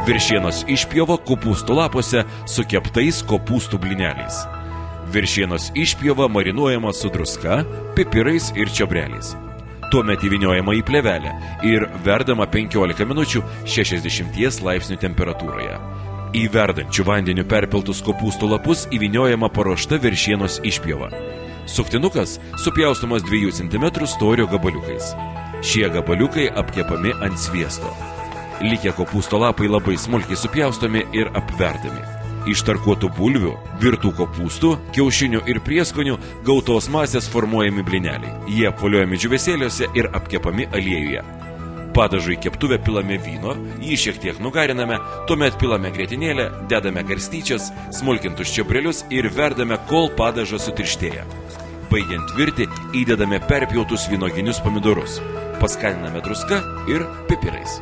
Viršienos išpjova kopūstų lapuose su keptais kopūstų blyneliais. Viršienos išpjova marinuojama su druska, pipirais ir čiobreliais. Tuomet įvyniojama į plėvelę ir verdama 15 minučių 60 laipsnių temperatūroje. Į verdančių vandeniu perpiltus kopūstų lapus įvyniojama paruošta viršienos išpjova. Suktinukas supjaustomas 2 cm storio gabaliukais. Šie gabaliukai apkepami ant sviesto. Likę kopūsto lapai labai smulkiai supjaustomi ir apverdami. Iš tarkuotų bulvių, virtų kopūstų, kiaušinių ir prieskonių gautos masės formuojami blyneliai. Jie apvoliojami džiūvėsėliuose ir apkepami aliejuje. Padažui keptuvę pilame vyno, jį šiek tiek nugariname, tuomet pilame grietinėlę, dedame garstyčias, smulkintus čiobrelius ir verdame, kol padažas sutirštėja. Baigiant virti, įdedame perpjautus vynuoginius pomidorus. Paskaniname druska ir pipirais.